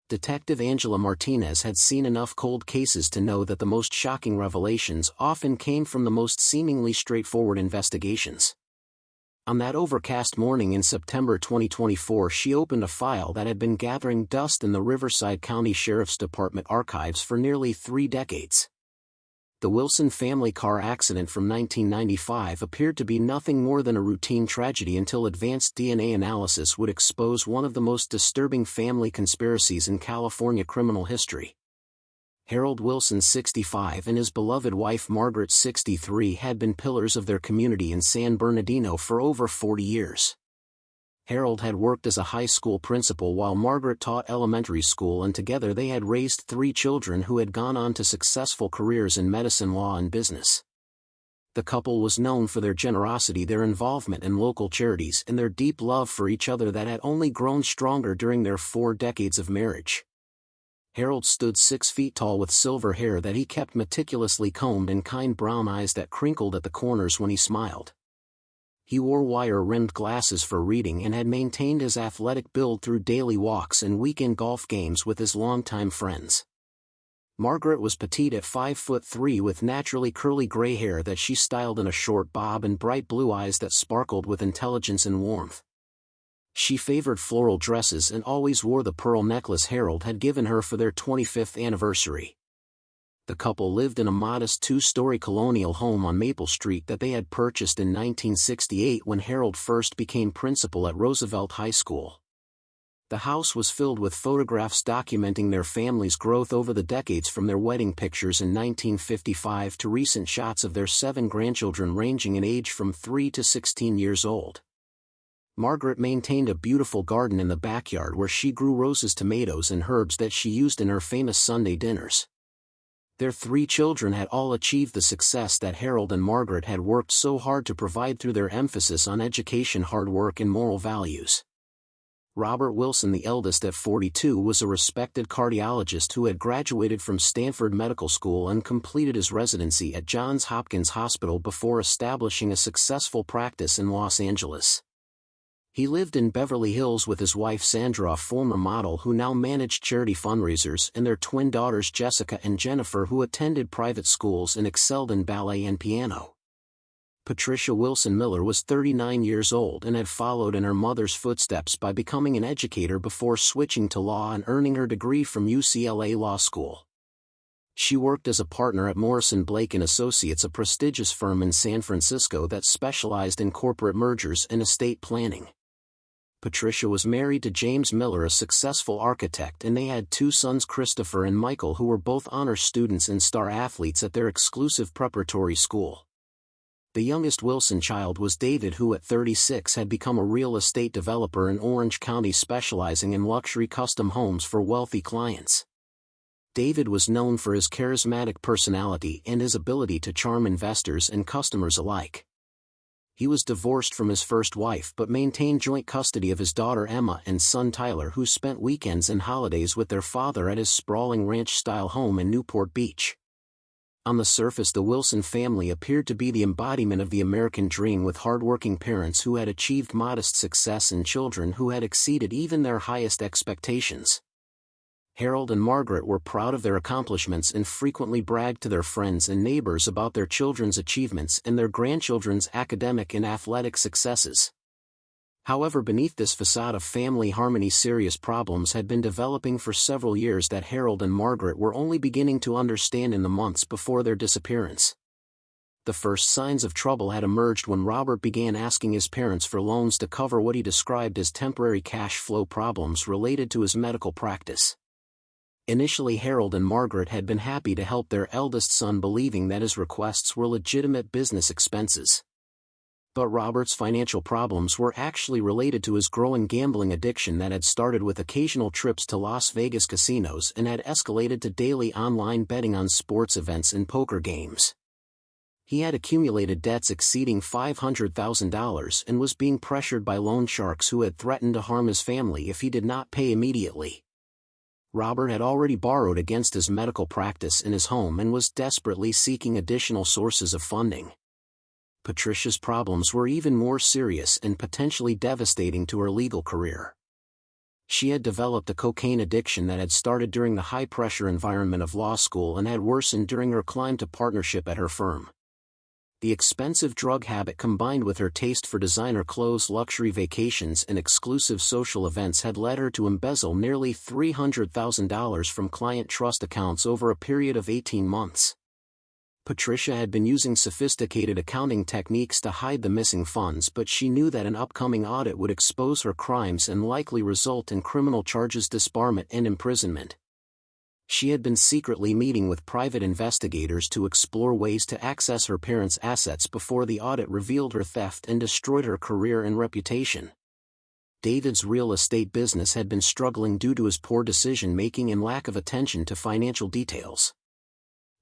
Detective Angela Martinez had seen enough cold cases to know that the most shocking revelations often came from the most seemingly straightforward investigations. On that overcast morning in September 2024, she opened a file that had been gathering dust in the Riverside County Sheriff's Department archives for nearly 3 decades. The Wilson family car accident from 1995 appeared to be nothing more than a routine tragedy until advanced DNA analysis would expose one of the most disturbing family conspiracies in California criminal history. Harold Wilson, 65, and his beloved wife Margaret, 63, had been pillars of their community in San Bernardino for over 40 years. Harold had worked as a high school principal while Margaret taught elementary school, and together they had raised 3 children who had gone on to successful careers in medicine, law, and business. The couple was known for their generosity, their involvement in local charities, and their deep love for each other that had only grown stronger during their 4 decades of marriage. Harold stood 6 feet tall with silver hair that he kept meticulously combed and kind brown eyes that crinkled at the corners when he smiled. He wore wire-rimmed glasses for reading and had maintained his athletic build through daily walks and weekend golf games with his longtime friends. Margaret was petite at 5'3" with naturally curly gray hair that she styled in a short bob and bright blue eyes that sparkled with intelligence and warmth. She favored floral dresses and always wore the pearl necklace Harold had given her for their 25th anniversary. The couple lived in a modest 2-story colonial home on Maple Street that they had purchased in 1968 when Harold first became principal at Roosevelt High School. The house was filled with photographs documenting their family's growth over the decades, from their wedding pictures in 1955 to recent shots of their 7 grandchildren ranging in age from 3 to 16 years old. Margaret maintained a beautiful garden in the backyard where she grew roses, tomatoes, and herbs that she used in her famous Sunday dinners. Their 3 children had all achieved the success that Harold and Margaret had worked so hard to provide through their emphasis on education, hard work, and moral values. Robert Wilson, the eldest at 42, was a respected cardiologist who had graduated from Stanford Medical School and completed his residency at Johns Hopkins Hospital before establishing a successful practice in Los Angeles. He lived in Beverly Hills with his wife Sandra, a former model who now managed charity fundraisers, and their twin daughters Jessica and Jennifer, who attended private schools and excelled in ballet and piano. Patricia Wilson Miller was 39 years old and had followed in her mother's footsteps by becoming an educator before switching to law and earning her degree from UCLA Law School. She worked as a partner at Morrison Blake & Associates, a prestigious firm in San Francisco that specialized in corporate mergers and estate planning. Patricia was married to James Miller, a successful architect, and they had 2 sons, Christopher and Michael, who were both honor students and star athletes at their exclusive preparatory school. The youngest Wilson child was David, who at 36 had become a real estate developer in Orange County, specializing in luxury custom homes for wealthy clients. David was known for his charismatic personality and his ability to charm investors and customers alike. He was divorced from his first wife but maintained joint custody of his daughter Emma and son Tyler, who spent weekends and holidays with their father at his sprawling ranch-style home in Newport Beach. On the surface, the Wilson family appeared to be the embodiment of the American dream, with hardworking parents who had achieved modest success and children who had exceeded even their highest expectations. Harold and Margaret were proud of their accomplishments and frequently bragged to their friends and neighbors about their children's achievements and their grandchildren's academic and athletic successes. However, beneath this facade of family harmony, serious problems had been developing for several years that Harold and Margaret were only beginning to understand in the months before their disappearance. The first signs of trouble had emerged when Robert began asking his parents for loans to cover what he described as temporary cash flow problems related to his medical practice. Initially, Harold and Margaret had been happy to help their eldest son, believing that his requests were legitimate business expenses. But Robert's financial problems were actually related to his growing gambling addiction that had started with occasional trips to Las Vegas casinos and had escalated to daily online betting on sports events and poker games. He had accumulated debts exceeding $500,000 and was being pressured by loan sharks who had threatened to harm his family if he did not pay immediately. Robert had already borrowed against his medical practice in his home and was desperately seeking additional sources of funding. Patricia's problems were even more serious and potentially devastating to her legal career. She had developed a cocaine addiction that had started during the high-pressure environment of law school and had worsened during her climb to partnership at her firm. The expensive drug habit combined with her taste for designer clothes, luxury vacations and exclusive social events had led her to embezzle nearly $300,000 from client trust accounts over a period of 18 months. Patricia had been using sophisticated accounting techniques to hide the missing funds, but she knew that an upcoming audit would expose her crimes and likely result in criminal charges, disbarment and imprisonment. She had been secretly meeting with private investigators to explore ways to access her parents' assets before the audit revealed her theft and destroyed her career and reputation. David's real estate business had been struggling due to his poor decision-making and lack of attention to financial details.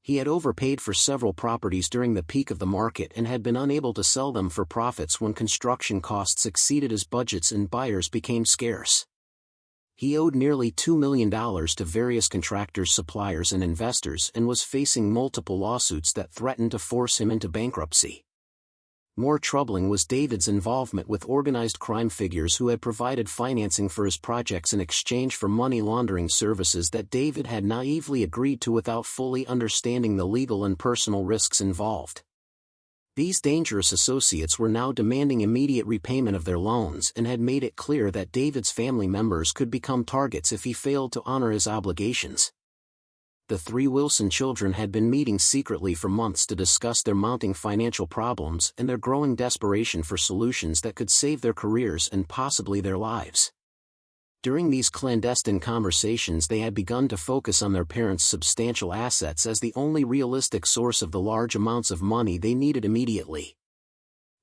He had overpaid for several properties during the peak of the market and had been unable to sell them for profits when construction costs exceeded his budgets and buyers became scarce. He owed nearly $2 million to various contractors, suppliers and investors and was facing multiple lawsuits that threatened to force him into bankruptcy. More troubling was David's involvement with organized crime figures who had provided financing for his projects in exchange for money laundering services that David had naively agreed to without fully understanding the legal and personal risks involved. These dangerous associates were now demanding immediate repayment of their loans and had made it clear that David's family members could become targets if he failed to honor his obligations. The three Wilson children had been meeting secretly for months to discuss their mounting financial problems and their growing desperation for solutions that could save their careers and possibly their lives. During these clandestine conversations, they had begun to focus on their parents' substantial assets as the only realistic source of the large amounts of money they needed immediately.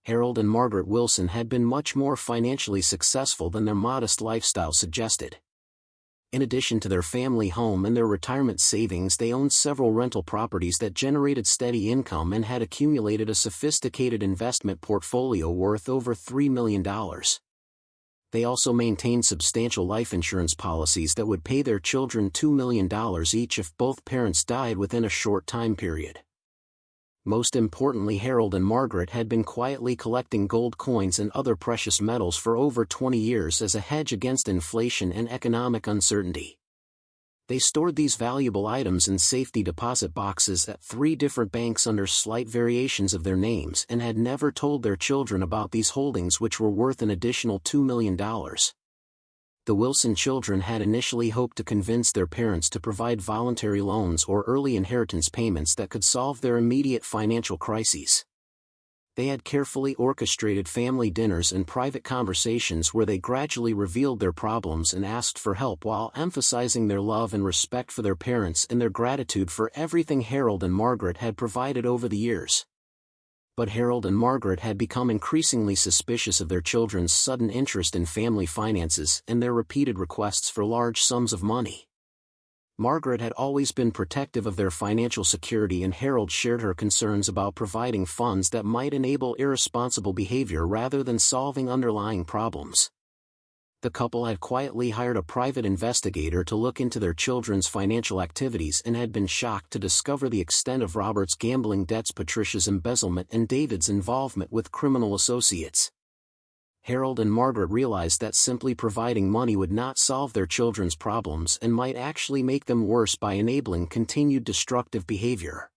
Harold and Margaret Wilson had been much more financially successful than their modest lifestyle suggested. In addition to their family home and their retirement savings, they owned several rental properties that generated steady income and had accumulated a sophisticated investment portfolio worth over $3 million. They also maintained substantial life insurance policies that would pay their children $2 million each if both parents died within a short time period. Most importantly, Harold and Margaret had been quietly collecting gold coins and other precious metals for over 20 years as a hedge against inflation and economic uncertainty. They stored these valuable items in safety deposit boxes at 3 different banks under slight variations of their names and had never told their children about these holdings, which were worth an additional $2 million. The Wilson children had initially hoped to convince their parents to provide voluntary loans or early inheritance payments that could solve their immediate financial crises. They had carefully orchestrated family dinners and private conversations where they gradually revealed their problems and asked for help while emphasizing their love and respect for their parents and their gratitude for everything Harold and Margaret had provided over the years. But Harold and Margaret had become increasingly suspicious of their children's sudden interest in family finances and their repeated requests for large sums of money. Margaret had always been protective of their financial security, and Harold shared her concerns about providing funds that might enable irresponsible behavior rather than solving underlying problems. The couple had quietly hired a private investigator to look into their children's financial activities and had been shocked to discover the extent of Robert's gambling debts, Patricia's embezzlement, and David's involvement with criminal associates. Harold and Margaret realized that simply providing money would not solve their children's problems and might actually make them worse by enabling continued destructive behavior.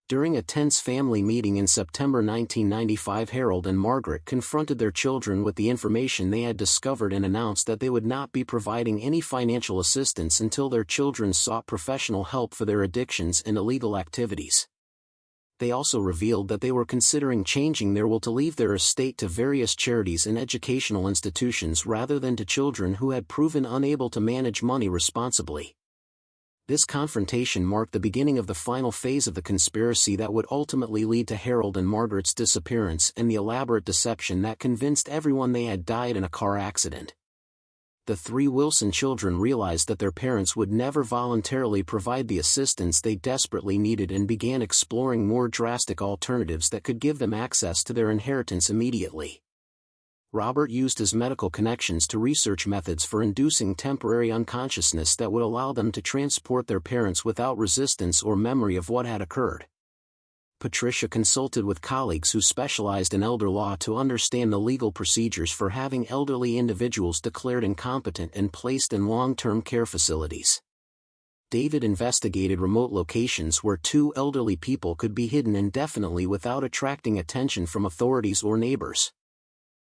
During a tense family meeting in September 1995, Harold and Margaret confronted their children with the information they had discovered and announced that they would not be providing any financial assistance until their children sought professional help for their addictions and illegal activities. They also revealed that they were considering changing their will to leave their estate to various charities and educational institutions rather than to children who had proven unable to manage money responsibly. This confrontation marked the beginning of the final phase of the conspiracy that would ultimately lead to Harold and Margaret's disappearance and the elaborate deception that convinced everyone they had died in a car accident. The 3 Wilson children realized that their parents would never voluntarily provide the assistance they desperately needed and began exploring more drastic alternatives that could give them access to their inheritance immediately. Robert used his medical connections to research methods for inducing temporary unconsciousness that would allow them to transport their parents without resistance or memory of what had occurred. Patricia consulted with colleagues who specialized in elder law to understand the legal procedures for having elderly individuals declared incompetent and placed in long-term care facilities. David investigated remote locations where two elderly people could be hidden indefinitely without attracting attention from authorities or neighbors.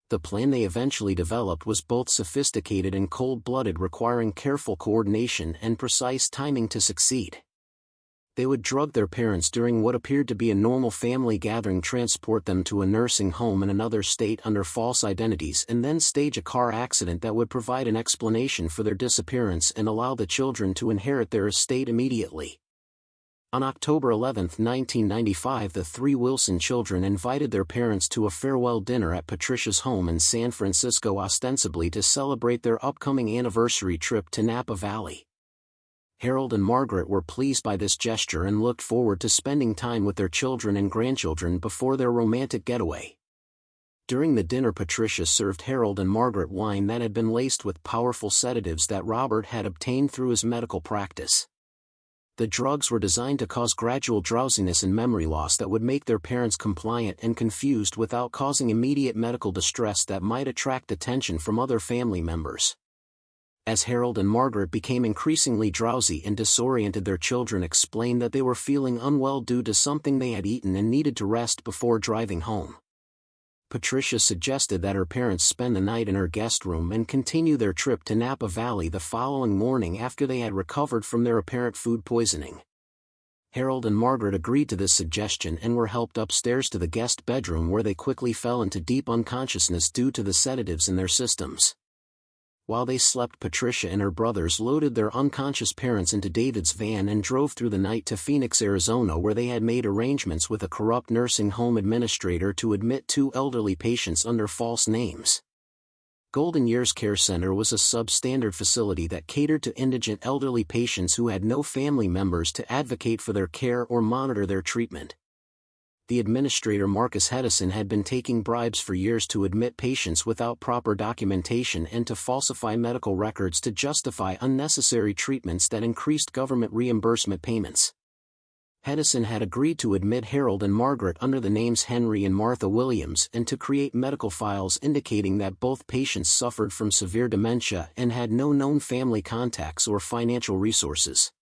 The plan they eventually developed was both sophisticated and cold-blooded, requiring careful coordination and precise timing to succeed. They would drug their parents during what appeared to be a normal family gathering, transport them to a nursing home in another state under false identities, and then stage a car accident that would provide an explanation for their disappearance and allow the children to inherit their estate immediately. On October 11, 1995, the three Wilson children invited their parents to a farewell dinner at Patricia's home in San Francisco, ostensibly to celebrate their upcoming anniversary trip to Napa Valley. Harold and Margaret were pleased by this gesture and looked forward to spending time with their children and grandchildren before their romantic getaway. During the dinner, Patricia served Harold and Margaret wine that had been laced with powerful sedatives that Robert had obtained through his medical practice. The drugs were designed to cause gradual drowsiness and memory loss that would make their parents compliant and confused without causing immediate medical distress that might attract attention from other family members. As Harold and Margaret became increasingly drowsy and disoriented, their children explained that they were feeling unwell due to something they had eaten and needed to rest before driving home. Patricia suggested that her parents spend the night in her guest room and continue their trip to Napa Valley the following morning after they had recovered from their apparent food poisoning. Harold and Margaret agreed to this suggestion and were helped upstairs to the guest bedroom, where they quickly fell into deep unconsciousness due to the sedatives in their systems. While they slept, Patricia and her brothers loaded their unconscious parents into David's van and drove through the night to Phoenix, Arizona, where they had made arrangements with a corrupt nursing home administrator to admit two elderly patients under false names. Golden Years Care Center was a substandard facility that catered to indigent elderly patients who had no family members to advocate for their care or monitor their treatment. The administrator, Marcus Hedison, had been taking bribes for years to admit patients without proper documentation and to falsify medical records to justify unnecessary treatments that increased government reimbursement payments. Hedison had agreed to admit Harold and Margaret under the names Henry and Martha Williams and to create medical files indicating that both patients suffered from severe dementia and had no known family contacts or financial resources.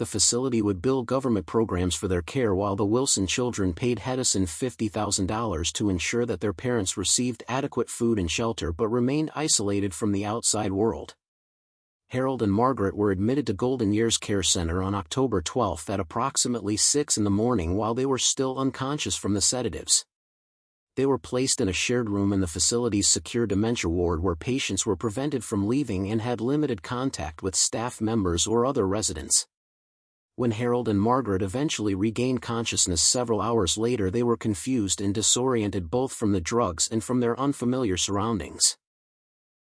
The facility would bill government programs for their care, while the Wilson children paid Hedison $50,000 to ensure that their parents received adequate food and shelter but remained isolated from the outside world. Harold and Margaret were admitted to Golden Years Care Center on October 12 at approximately 6 in the morning while they were still unconscious from the sedatives. They were placed in a shared room in the facility's secure dementia ward, where patients were prevented from leaving and had limited contact with staff members or other residents. When Harold and Margaret eventually regained consciousness several hours later, they were confused and disoriented both from the drugs and from their unfamiliar surroundings.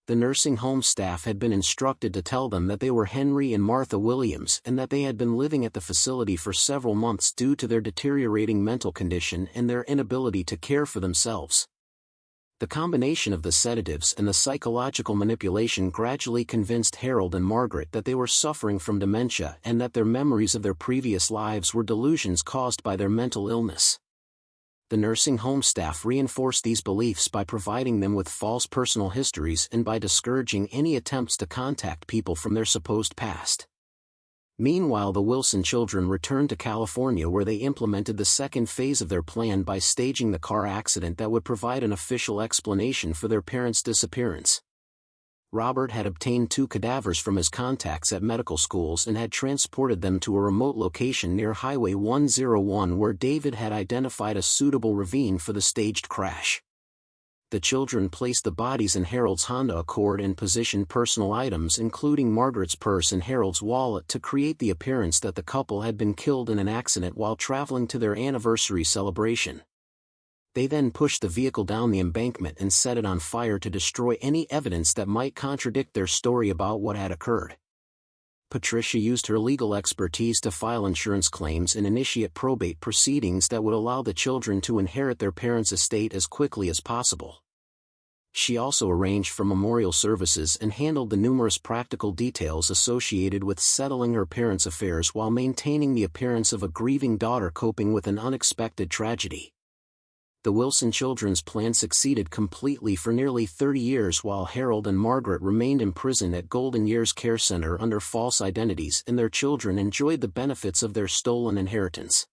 The nursing home staff had been instructed to tell them that they were Henry and Martha Williams and that they had been living at the facility for several months due to their deteriorating mental condition and their inability to care for themselves. The combination of the sedatives and the psychological manipulation gradually convinced Harold and Margaret that they were suffering from dementia and that their memories of their previous lives were delusions caused by their mental illness. The nursing home staff reinforced these beliefs by providing them with false personal histories and by discouraging any attempts to contact people from their supposed past. Meanwhile, the Wilson children returned to California, where they implemented the second phase of their plan by staging the car accident that would provide an official explanation for their parents' disappearance. Robert had obtained two cadavers from his contacts at medical schools and had transported them to a remote location near Highway 101, where David had identified a suitable ravine for the staged crash. The children placed the bodies in Harold's Honda Accord and positioned personal items, including Margaret's purse and Harold's wallet, to create the appearance that the couple had been killed in an accident while traveling to their anniversary celebration. They then pushed the vehicle down the embankment and set it on fire to destroy any evidence that might contradict their story about what had occurred. Patricia used her legal expertise to file insurance claims and initiate probate proceedings that would allow the children to inherit their parents' estate as quickly as possible. She also arranged for memorial services and handled the numerous practical details associated with settling her parents' affairs while maintaining the appearance of a grieving daughter coping with an unexpected tragedy. The Wilson children's plan succeeded completely for nearly 30 years while Harold and Margaret remained imprisoned at Golden Years Care Center under false identities, and their children enjoyed the benefits of their stolen inheritance.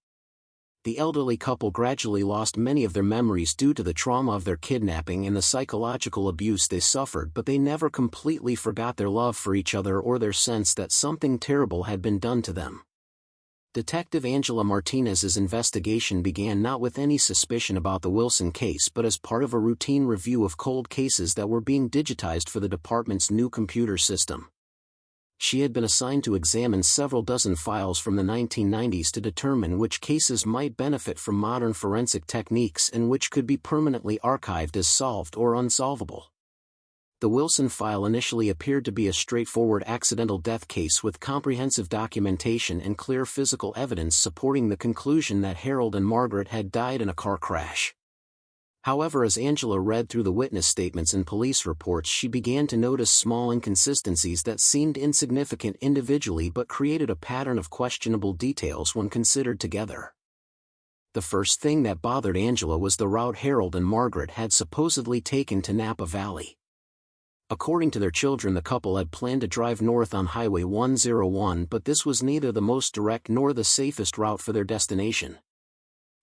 The elderly couple gradually lost many of their memories due to the trauma of their kidnapping and the psychological abuse they suffered, but they never completely forgot their love for each other or their sense that something terrible had been done to them. Detective Angela Martinez's investigation began not with any suspicion about the Wilson case but as part of a routine review of cold cases that were being digitized for the department's new computer system. She had been assigned to examine several dozen files from the 1990s to determine which cases might benefit from modern forensic techniques and which could be permanently archived as solved or unsolvable. The Wilson file initially appeared to be a straightforward accidental death case with comprehensive documentation and clear physical evidence supporting the conclusion that Harold and Margaret had died in a car crash. However, as Angela read through the witness statements and police reports, she began to notice small inconsistencies that seemed insignificant individually but created a pattern of questionable details when considered together. The first thing that bothered Angela was the route Harold and Margaret had supposedly taken to Napa Valley. According to their children, the couple had planned to drive north on Highway 101, but this was neither the most direct nor the safest route for their destination.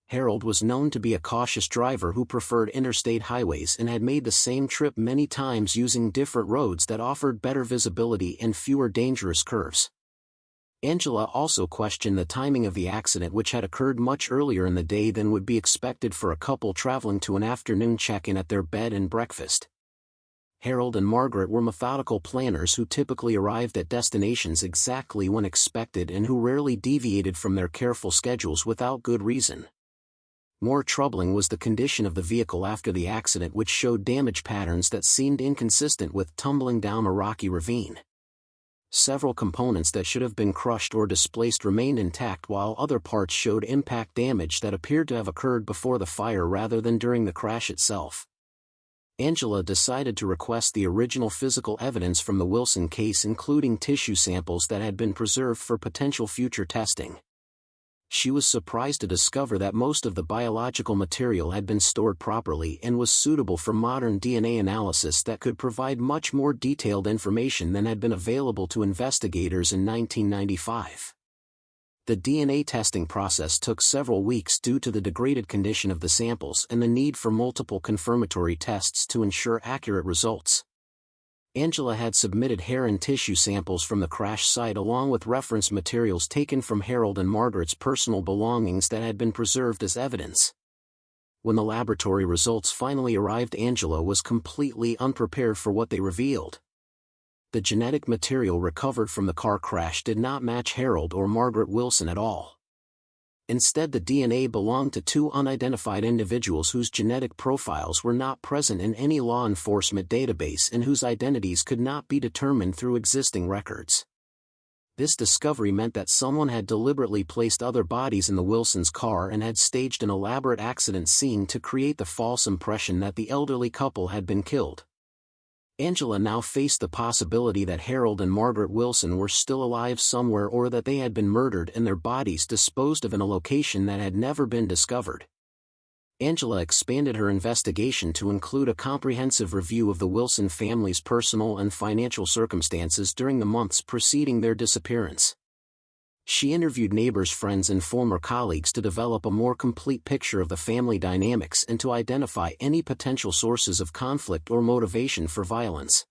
Harold was known to be a cautious driver who preferred interstate highways and had made the same trip many times using different roads that offered better visibility and fewer dangerous curves. Angela also questioned the timing of the accident, which had occurred much earlier in the day than would be expected for a couple traveling to an afternoon check-in at their bed and breakfast. Harold and Margaret were methodical planners who typically arrived at destinations exactly when expected and who rarely deviated from their careful schedules without good reason. More troubling was the condition of the vehicle after the accident, which showed damage patterns that seemed inconsistent with tumbling down a rocky ravine. Several components that should have been crushed or displaced remained intact, while other parts showed impact damage that appeared to have occurred before the fire rather than during the crash itself. Angela decided to request the original physical evidence from the Wilson case, including tissue samples that had been preserved for potential future testing. She was surprised to discover that most of the biological material had been stored properly and was suitable for modern DNA analysis that could provide much more detailed information than had been available to investigators in 1995. The DNA testing process took several weeks due to the degraded condition of the samples and the need for multiple confirmatory tests to ensure accurate results. Angela had submitted hair and tissue samples from the crash site along with reference materials taken from Harold and Margaret's personal belongings that had been preserved as evidence. When the laboratory results finally arrived, Angela was completely unprepared for what they revealed. The genetic material recovered from the car crash did not match Harold or Margaret Wilson at all. Instead, the DNA belonged to two unidentified individuals whose genetic profiles were not present in any law enforcement database and whose identities could not be determined through existing records. This discovery meant that someone had deliberately placed other bodies in the Wilsons' car and had staged an elaborate accident scene to create the false impression that the elderly couple had been killed. Angela now faced the possibility that Harold and Margaret Wilson were still alive somewhere, or that they had been murdered and their bodies disposed of in a location that had never been discovered. Angela expanded her investigation to include a comprehensive review of the Wilson family's personal and financial circumstances during the months preceding their disappearance. She interviewed neighbors, friends, and former colleagues to develop a more complete picture of the family dynamics and to identify any potential sources of conflict or motivation for violence.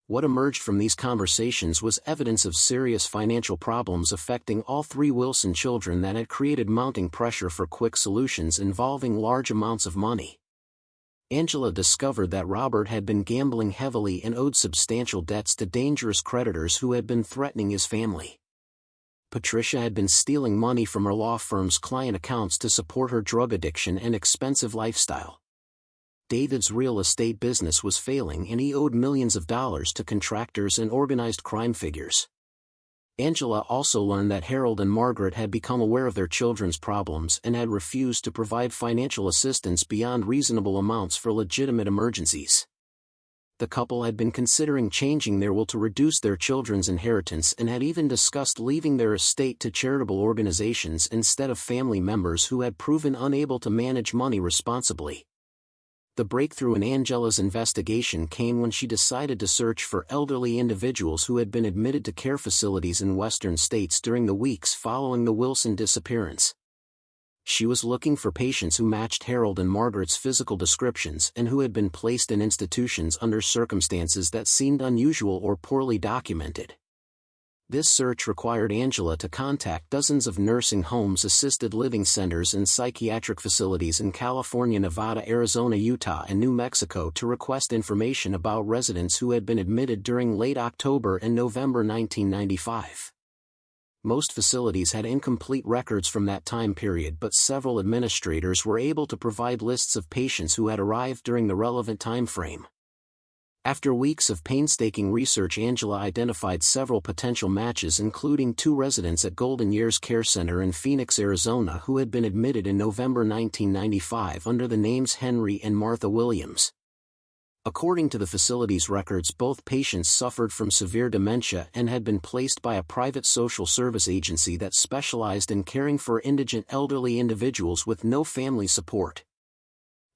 What emerged from these conversations was evidence of serious financial problems affecting all three Wilson children that had created mounting pressure for quick solutions involving large amounts of money. Angela discovered that Robert had been gambling heavily and owed substantial debts to dangerous creditors who had been threatening his family. Patricia had been stealing money from her law firm's client accounts to support her drug addiction and expensive lifestyle. David's real estate business was failing and he owed millions of dollars to contractors and organized crime figures. Angela also learned that Harold and Margaret had become aware of their children's problems and had refused to provide financial assistance beyond reasonable amounts for legitimate emergencies. The couple had been considering changing their will to reduce their children's inheritance and had even discussed leaving their estate to charitable organizations instead of family members who had proven unable to manage money responsibly. The breakthrough in Angela's investigation came when she decided to search for elderly individuals who had been admitted to care facilities in western states during the weeks following the Wilson disappearance. She was looking for patients who matched Harold and Margaret's physical descriptions and who had been placed in institutions under circumstances that seemed unusual or poorly documented. This search required Angela to contact dozens of nursing homes, assisted living centers, and psychiatric facilities in California, Nevada, Arizona, Utah, and New Mexico to request information about residents who had been admitted during late October and November 1995. Most facilities had incomplete records from that time period, but several administrators were able to provide lists of patients who had arrived during the relevant time frame. After weeks of painstaking research, Angela identified several potential matches, including 2 residents at Golden Years Care Center in Phoenix, Arizona, who had been admitted in November 1995 under the names Henry and Martha Williams. According to the facility's records, both patients suffered from severe dementia and had been placed by a private social service agency that specialized in caring for indigent elderly individuals with no family support.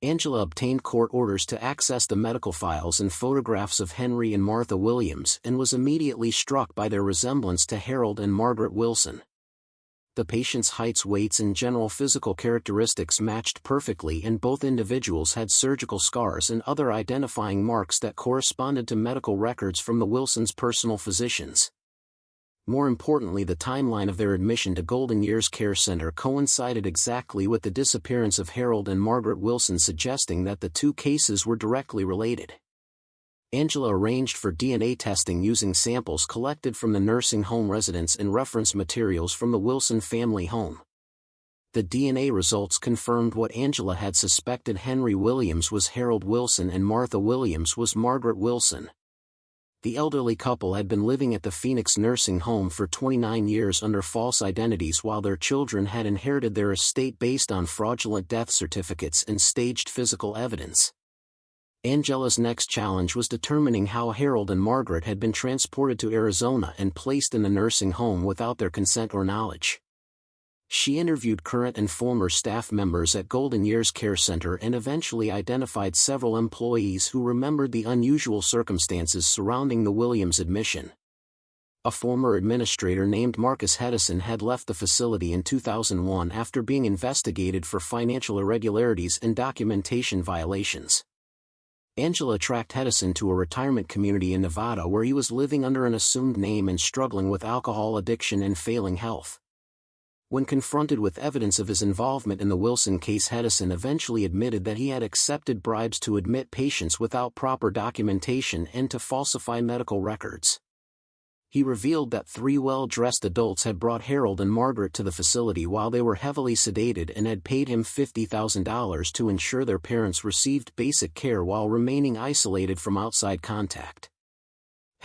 Angela obtained court orders to access the medical files and photographs of Henry and Martha Williams and was immediately struck by their resemblance to Harold and Margaret Wilson. The patients' heights, weights, and general physical characteristics matched perfectly, and both individuals had surgical scars and other identifying marks that corresponded to medical records from the Wilsons' personal physicians. More importantly, the timeline of their admission to Golden Years Care Center coincided exactly with the disappearance of Harold and Margaret Wilson, suggesting that the 2 cases were directly related. Angela arranged for DNA testing using samples collected from the nursing home residents and reference materials from the Wilson family home. The DNA results confirmed what Angela had suspected: Henry Williams was Harold Wilson and Martha Williams was Margaret Wilson. The elderly couple had been living at the Phoenix nursing home for 29 years under false identities, while their children had inherited their estate based on fraudulent death certificates and staged physical evidence. Angela's next challenge was determining how Harold and Margaret had been transported to Arizona and placed in the nursing home without their consent or knowledge. She interviewed current and former staff members at Golden Years Care Center and eventually identified several employees who remembered the unusual circumstances surrounding the Williams admission. A former administrator named Marcus Hedison had left the facility in 2001 after being investigated for financial irregularities and documentation violations. Angela tracked Hedison to a retirement community in Nevada where he was living under an assumed name and struggling with alcohol addiction and failing health. When confronted with evidence of his involvement in the Wilson case, Hedison eventually admitted that he had accepted bribes to admit patients without proper documentation and to falsify medical records. He revealed that 3 well-dressed adults had brought Harold and Margaret to the facility while they were heavily sedated and had paid him $50,000 to ensure their parents received basic care while remaining isolated from outside contact.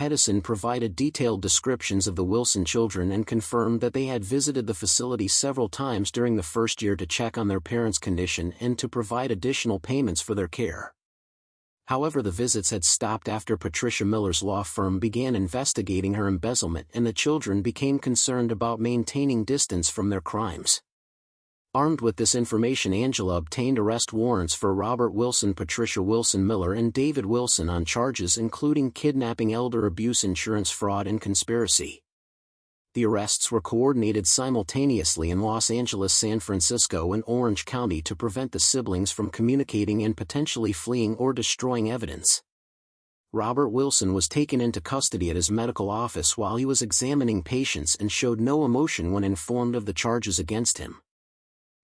Hedison provided detailed descriptions of the Wilson children and confirmed that they had visited the facility several times during the first year to check on their parents' condition and to provide additional payments for their care. However, the visits had stopped after Patricia Miller's law firm began investigating her embezzlement, and the children became concerned about maintaining distance from their crimes. Armed with this information, Angela obtained arrest warrants for Robert Wilson, Patricia Wilson Miller, and David Wilson on charges including kidnapping, elder abuse, insurance fraud, and conspiracy. The arrests were coordinated simultaneously in Los Angeles, San Francisco, and Orange County to prevent the siblings from communicating and potentially fleeing or destroying evidence. Robert Wilson was taken into custody at his medical office while he was examining patients and showed no emotion when informed of the charges against him.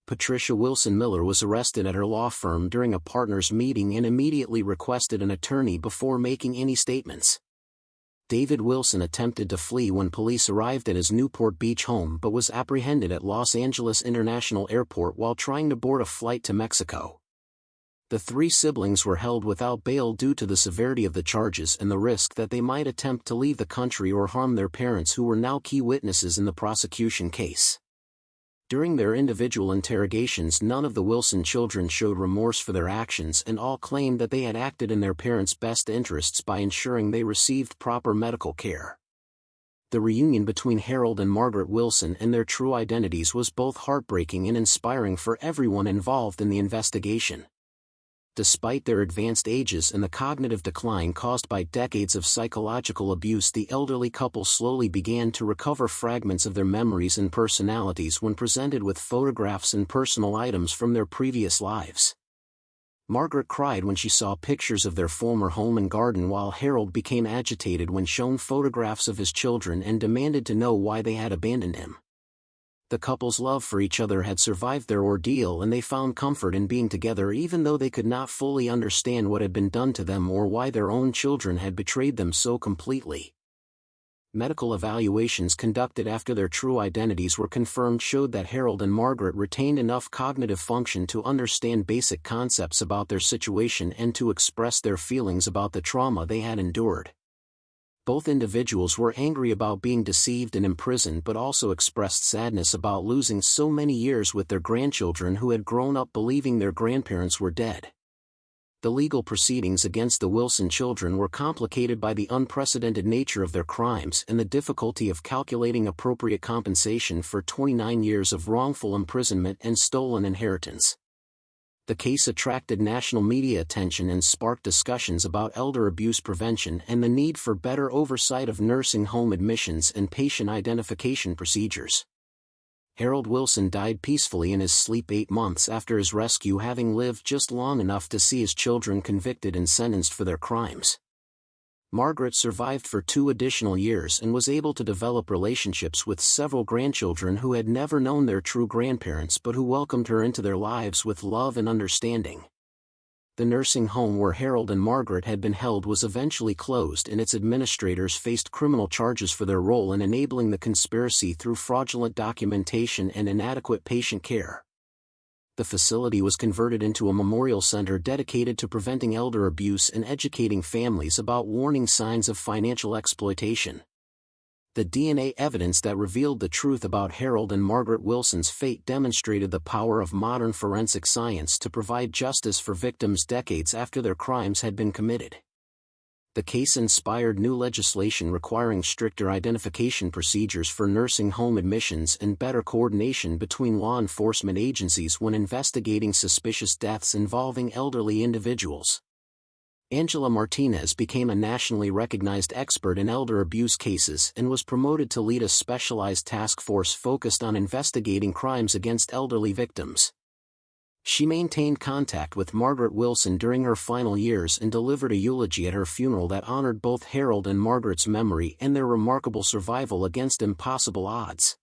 Patricia Wilson Miller was arrested at her law firm during a partners' meeting and immediately requested an attorney before making any statements. David Wilson attempted to flee when police arrived at his Newport Beach home but was apprehended at Los Angeles International Airport while trying to board a flight to Mexico. The 3 siblings were held without bail due to the severity of the charges and the risk that they might attempt to leave the country or harm their parents, who were now key witnesses in the prosecution case. During their individual interrogations, none of the Wilson children showed remorse for their actions, and all claimed that they had acted in their parents' best interests by ensuring they received proper medical care. The reunion between Harold and Margaret Wilson and their true identities was both heartbreaking and inspiring for everyone involved in the investigation. Despite their advanced ages and the cognitive decline caused by decades of psychological abuse, the elderly couple slowly began to recover fragments of their memories and personalities when presented with photographs and personal items from their previous lives. Margaret cried when she saw pictures of their former home and garden, while Harold became agitated when shown photographs of his children and demanded to know why they had abandoned him. The couple's love for each other had survived their ordeal, and they found comfort in being together even though they could not fully understand what had been done to them or why their own children had betrayed them so completely. Medical evaluations conducted after their true identities were confirmed showed that Harold and Margaret retained enough cognitive function to understand basic concepts about their situation and to express their feelings about the trauma they had endured. Both individuals were angry about being deceived and imprisoned, but also expressed sadness about losing so many years with their grandchildren who had grown up believing their grandparents were dead. The legal proceedings against the Wilson children were complicated by the unprecedented nature of their crimes and the difficulty of calculating appropriate compensation for 29 years of wrongful imprisonment and stolen inheritance. The case attracted national media attention and sparked discussions about elder abuse prevention and the need for better oversight of nursing home admissions and patient identification procedures. Harold Wilson died peacefully in his sleep 8 months after his rescue, having lived just long enough to see his children convicted and sentenced for their crimes. Margaret survived for 2 additional years and was able to develop relationships with several grandchildren who had never known their true grandparents but who welcomed her into their lives with love and understanding. The nursing home where Harold and Margaret had been held was eventually closed, and its administrators faced criminal charges for their role in enabling the conspiracy through fraudulent documentation and inadequate patient care. The facility was converted into a memorial center dedicated to preventing elder abuse and educating families about warning signs of financial exploitation. The DNA evidence that revealed the truth about Harold and Margaret Wilson's fate demonstrated the power of modern forensic science to provide justice for victims decades after their crimes had been committed. The case inspired new legislation requiring stricter identification procedures for nursing home admissions and better coordination between law enforcement agencies when investigating suspicious deaths involving elderly individuals. Angela Martinez became a nationally recognized expert in elder abuse cases and was promoted to lead a specialized task force focused on investigating crimes against elderly victims. She maintained contact with Margaret Wilson during her final years and delivered a eulogy at her funeral that honored both Harold and Margaret's memory and their remarkable survival against impossible odds.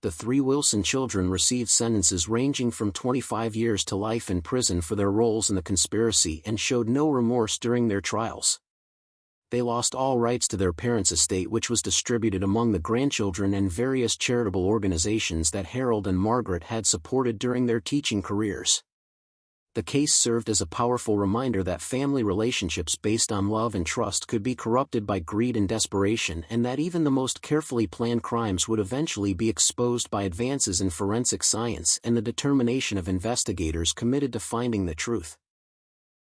The 3 Wilson children received sentences ranging from 25 years to life in prison for their roles in the conspiracy and showed no remorse during their trials. They lost all rights to their parents' estate, which was distributed among the grandchildren and various charitable organizations that Harold and Margaret had supported during their teaching careers. The case served as a powerful reminder that family relationships based on love and trust could be corrupted by greed and desperation, and that even the most carefully planned crimes would eventually be exposed by advances in forensic science and the determination of investigators committed to finding the truth.